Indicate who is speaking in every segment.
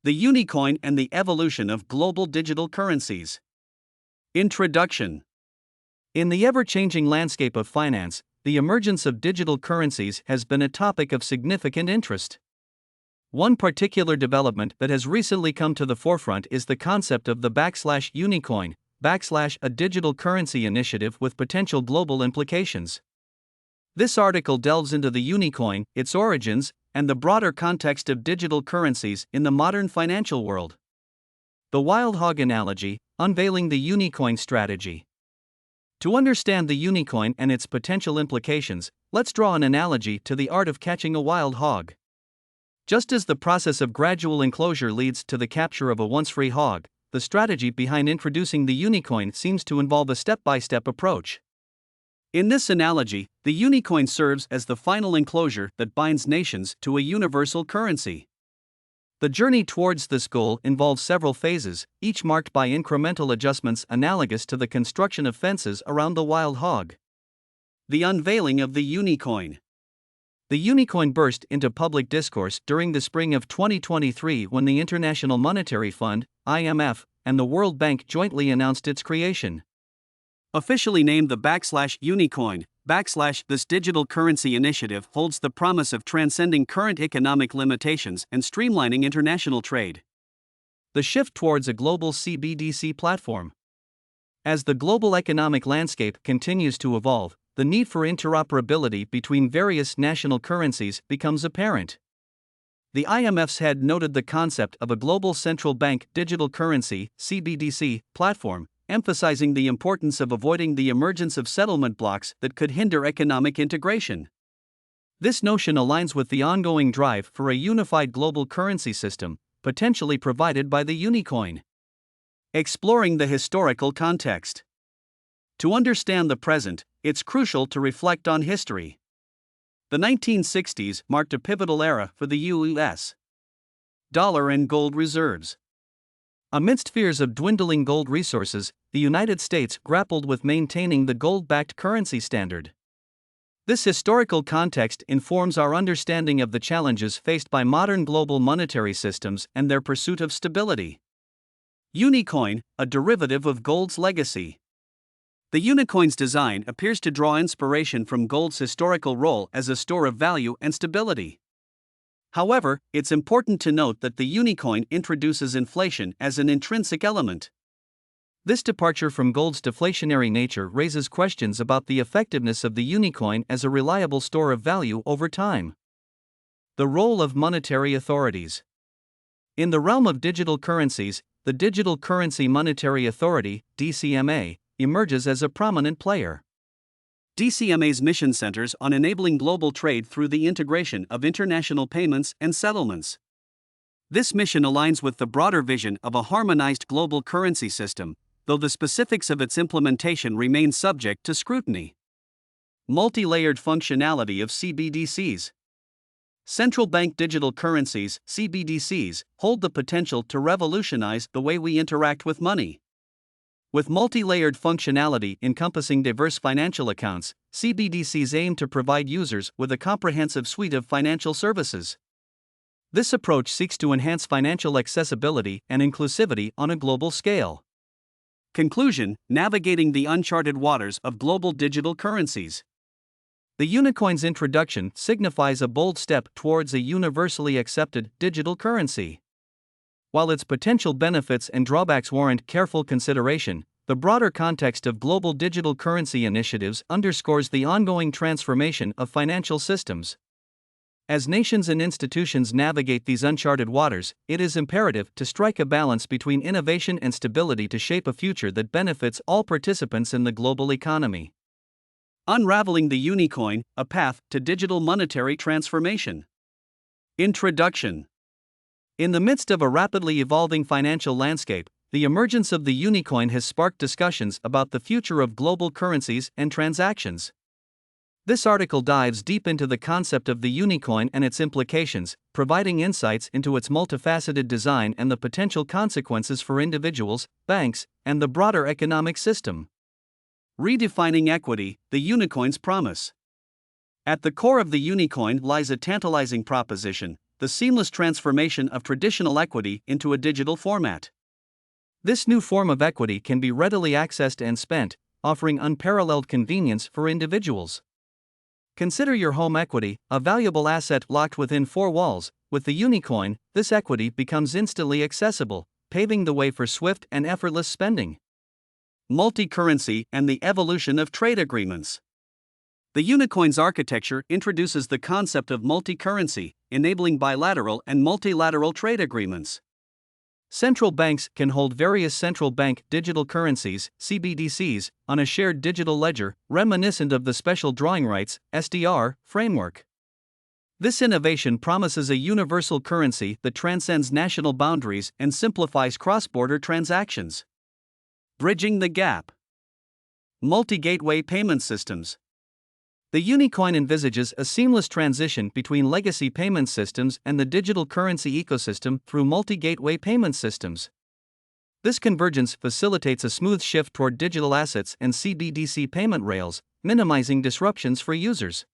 Speaker 1: The Unicoin and the Evolution of Global Digital Currencies. Introduction. In the ever-changing landscape of finance, the emergence of digital currencies has been a topic of significant interest. One particular development that has recently come to the forefront is the concept of the Backslash Unicoin, a digital currency initiative with potential global implications. This article delves into the Unicoin, its origins, and the broader context of digital currencies in the modern financial world. The wild hog analogy, unveiling the Unicoin strategy. To understand the Unicoin and its potential implications, let's draw an analogy to the art of catching a wild hog. Just as the process of gradual enclosure leads to the capture of a once-free hog, the strategy behind introducing the Unicoin seems to involve a step-by-step approach. In this analogy, the Unicoin serves as the final enclosure that binds nations to a universal currency. The journey towards this goal involves several phases, each marked by incremental adjustments analogous to the construction of fences around the wild hog. The unveiling of the Unicoin. The Unicoin burst into public discourse during the spring of 2023 when the International Monetary Fund, IMF, and the World Bank jointly announced its creation. Officially named the Backslash Unicoin, this digital currency initiative holds the promise of transcending current economic limitations and streamlining international trade. The shift towards a global CBDC platform. As the global economic landscape continues to evolve, the need for interoperability between various national currencies becomes apparent. The IMF's head noted the concept of a global central bank digital currency (CBDC) platform, emphasizing the importance of avoiding the emergence of settlement blocks that could hinder economic integration. This notion aligns with the ongoing drive for a unified global currency system, potentially provided by the Unicoin. Exploring the historical context. To understand the present, it's crucial to reflect on history. The 1960s marked a pivotal era for the U.S. dollar and gold reserves. Amidst fears of dwindling gold resources, the United States grappled with maintaining the gold-backed currency standard. This historical context informs our understanding of the challenges faced by modern global monetary systems and their pursuit of stability. Unicoin, a derivative of gold's legacy. The Unicoin's design appears to draw inspiration from gold's historical role as a store of value and stability. However, it's important to note that the Unicoin introduces inflation as an intrinsic element. This departure from gold's deflationary nature raises questions about the effectiveness of the Unicoin as a reliable store of value over time. The role of monetary authorities. In the realm of digital currencies, the Digital Currency Monetary Authority, DCMA, emerges as a prominent player. DCMA's mission centers on enabling global trade through the integration of international payments and settlements. This mission aligns with the broader vision of a harmonized global currency system, though the specifics of its implementation remain subject to scrutiny. Multi-layered functionality of CBDCs. Central Bank Digital Currencies, CBDCs, hold the potential to revolutionize the way we interact with money. With multi-layered functionality encompassing diverse financial accounts, CBDCs aim to provide users with a comprehensive suite of financial services. This approach seeks to enhance financial accessibility and inclusivity on a global scale. Conclusion: navigating the uncharted waters of global digital currencies. The Unicoin's introduction signifies a bold step towards a universally accepted digital currency. While its potential benefits and drawbacks warrant careful consideration, the broader context of global digital currency initiatives underscores the ongoing transformation of financial systems. As nations and institutions navigate these uncharted waters, it is imperative to strike a balance between innovation and stability to shape a future that benefits all participants in the global economy. Unraveling the Unicoin, a path to digital monetary transformation. Introduction. In the midst of a rapidly evolving financial landscape, the emergence of the Unicoin has sparked discussions about the future of global currencies and transactions. This article dives deep into the concept of the Unicoin and its implications, providing insights into its multifaceted design and the potential consequences for individuals, banks, and the broader economic system. Redefining equity, the Unicoin's promise. At the core of the Unicoin lies a tantalizing proposition: the seamless transformation of traditional equity into a digital format. This new form of equity can be readily accessed and spent, offering unparalleled convenience for individuals. Consider your home equity, a valuable asset locked within four walls. With the Unicoin, this equity becomes instantly accessible, paving the way for swift and effortless spending. Multicurrency and the evolution of trade agreements. The Unicoin's architecture introduces the concept of multicurrency, enabling bilateral and multilateral trade agreements. Central banks can hold various central bank digital currencies, CBDCs, on a shared digital ledger, reminiscent of the special drawing rights (SDR) framework. This innovation promises a universal currency that transcends national boundaries and simplifies cross-border transactions. Bridging the gap. Multi-gateway payment systems. The Unicoin envisages a seamless transition between legacy payment systems and the digital currency ecosystem through multi-gateway payment systems. This convergence facilitates a smooth shift toward digital assets and CBDC payment rails, minimizing disruptions for users.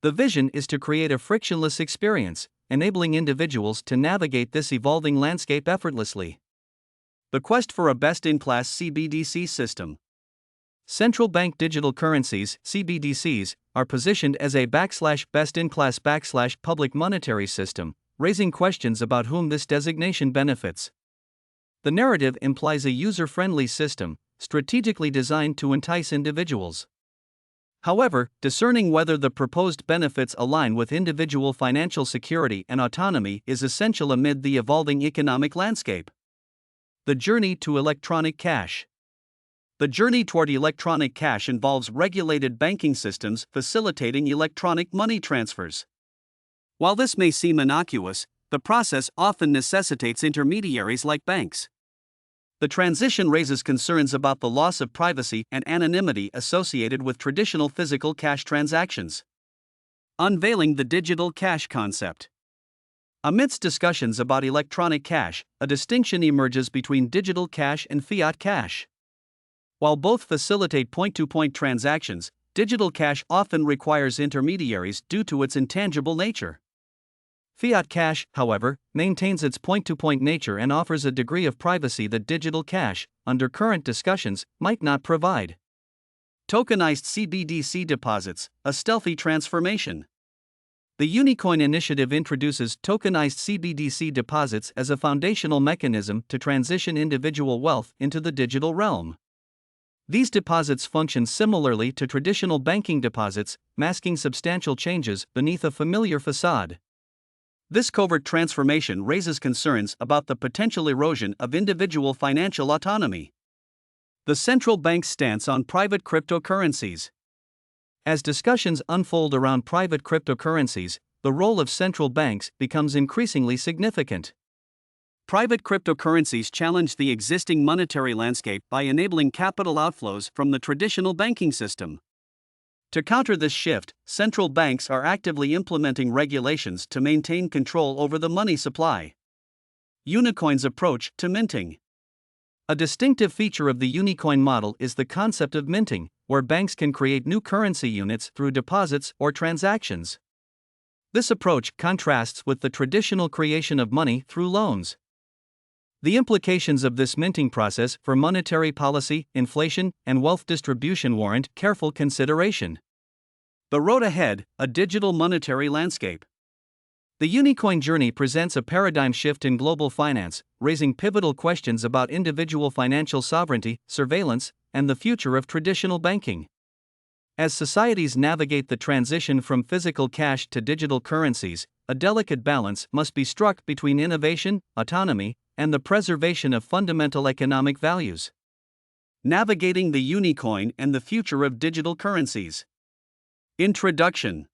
Speaker 1: The vision is to create a frictionless experience, enabling individuals to navigate this evolving landscape effortlessly. The quest for a best-in-class CBDC system. Central Bank Digital Currencies, CBDCs, are positioned as a best-in-class public monetary system, raising questions about whom this designation benefits. The narrative implies a user-friendly system, strategically designed to entice individuals. However, discerning whether the proposed benefits align with individual financial security and autonomy is essential amid the evolving economic landscape. The journey to electronic cash. The journey toward electronic cash involves regulated banking systems facilitating electronic money transfers. While this may seem innocuous, the process often necessitates intermediaries like banks. The transition raises concerns about the loss of privacy and anonymity associated with traditional physical cash transactions. Unveiling the digital cash concept. Amidst discussions about electronic cash, a distinction emerges between digital cash and fiat cash. While both facilitate point-to-point transactions, digital cash often requires intermediaries due to its intangible nature. Fiat cash, however, maintains its point-to-point nature and offers a degree of privacy that digital cash, under current discussions, might not provide. Tokenized CBDC deposits, a stealthy transformation. The Unicoin initiative introduces tokenized CBDC deposits as a foundational mechanism to transition individual wealth into the digital realm. These deposits function similarly to traditional banking deposits, masking substantial changes beneath a familiar facade. This covert transformation raises concerns about the potential erosion of individual financial autonomy. The central bank's stance on private cryptocurrencies. As discussions unfold around private cryptocurrencies, the role of central banks becomes increasingly significant. Private cryptocurrencies challenge the existing monetary landscape by enabling capital outflows from the traditional banking system. To counter this shift, central banks are actively implementing regulations to maintain control over the money supply. Unicoin's approach to minting. A distinctive feature of the Unicoin model is the concept of minting, where banks can create new currency units through deposits or transactions. This approach contrasts with the traditional creation of money through loans. The implications of this minting process for monetary policy, inflation, and wealth distribution warrant careful consideration. The road ahead, a digital monetary landscape. The Unicoin journey presents a paradigm shift in global finance, raising pivotal questions about individual financial sovereignty, surveillance, and the future of traditional banking. As societies navigate the transition from physical cash to digital currencies, a delicate balance must be struck between innovation, autonomy, and the preservation of fundamental economic values. Navigating the Unicoin and the future of digital currencies. Introduction.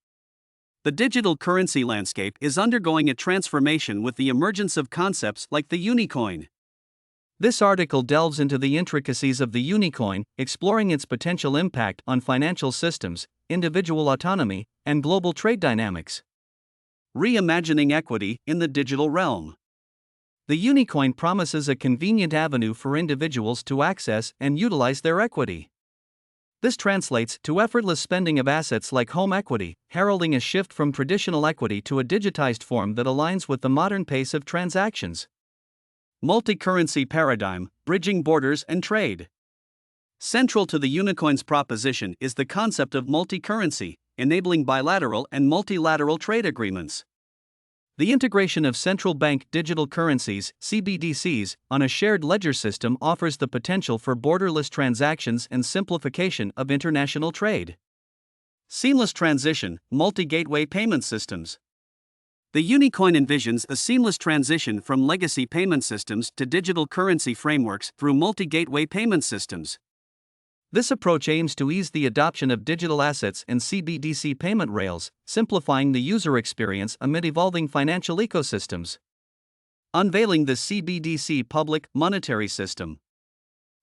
Speaker 1: The digital currency landscape is undergoing a transformation with the emergence of concepts like the Unicoin. This article delves into the intricacies of the Unicoin, exploring its potential impact on financial systems, individual autonomy, and global trade dynamics. Reimagining equity in the digital realm. The Unicoin promises a convenient avenue for individuals to access and utilize their equity. This translates to effortless spending of assets like home equity, heralding a shift from traditional equity to a digitized form that aligns with the modern pace of transactions. Multicurrency paradigm, bridging borders and trade. Central to the Unicoin's proposition is the concept of multicurrency, enabling bilateral and multilateral trade agreements. The integration of Central Bank Digital Currencies, CBDCs, on a shared ledger system offers the potential for borderless transactions and simplification of international trade. Seamless transition, multi-gateway payment systems. The Unicoin envisions a seamless transition from legacy payment systems to digital currency frameworks through multi-gateway payment systems. This approach aims to ease the adoption of digital assets and CBDC payment rails, simplifying the user experience amid evolving financial ecosystems. Unveiling the CBDC public monetary system.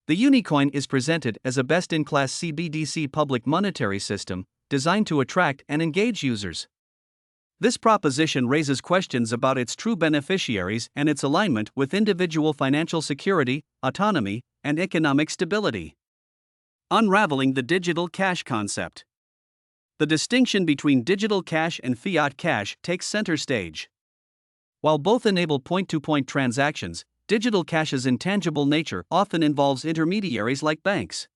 Speaker 1: The Unicoin is presented as a best-in-class CBDC public monetary system, designed to attract and engage users. This proposition raises questions about its true beneficiaries and its alignment with individual financial security, autonomy, and economic stability. Unraveling the digital cash concept. The distinction between digital cash and fiat cash takes center stage. While both enable point-to-point transactions, digital cash's intangible nature often involves intermediaries like banks.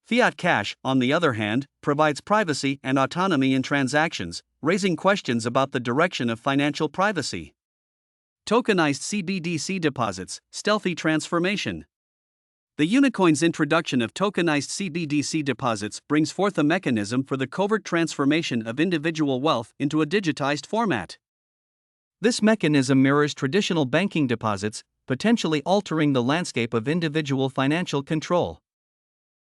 Speaker 1: Fiat cash, on the other hand, provides privacy and autonomy in transactions, raising questions about the direction of financial privacy. Tokenized CBDC deposits, stealthy transformation. The Unicoin's introduction of tokenized CBDC deposits brings forth a mechanism for the covert transformation of individual wealth into a digitized format. This mechanism mirrors traditional banking deposits, potentially altering the landscape of individual financial control.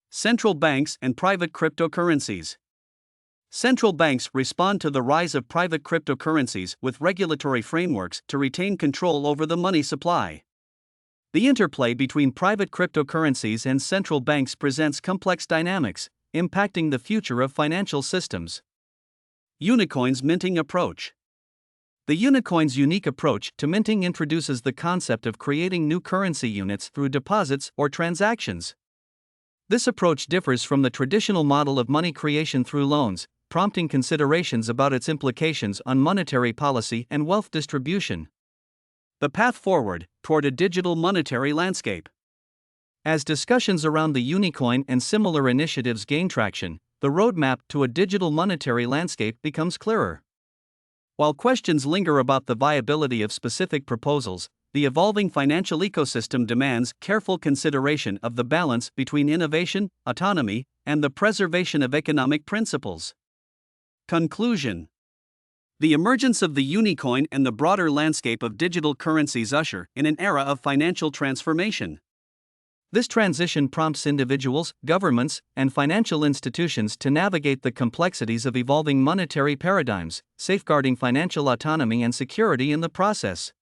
Speaker 1: Central banks and private cryptocurrencies. Central banks respond to the rise of private cryptocurrencies with regulatory frameworks to retain control over the money supply. The interplay between private cryptocurrencies and central banks presents complex dynamics, impacting the future of financial systems. Unicoin's minting approach. The Unicoin's unique approach to minting introduces the concept of creating new currency units through deposits or transactions. This approach differs from the traditional model of money creation through loans, prompting considerations about its implications on monetary policy and wealth distribution. The path forward toward a digital monetary landscape. As discussions around the Unicoin and similar initiatives gain traction, the roadmap to a digital monetary landscape becomes clearer. While questions linger about the viability of specific proposals, the evolving financial ecosystem demands careful consideration of the balance between innovation, autonomy, and the preservation of economic principles. Conclusion. The emergence of the Unicoin and the broader landscape of digital currencies usher in an era of financial transformation. This transition prompts individuals, governments, and financial institutions to navigate the complexities of evolving monetary paradigms, safeguarding financial autonomy and security in the process.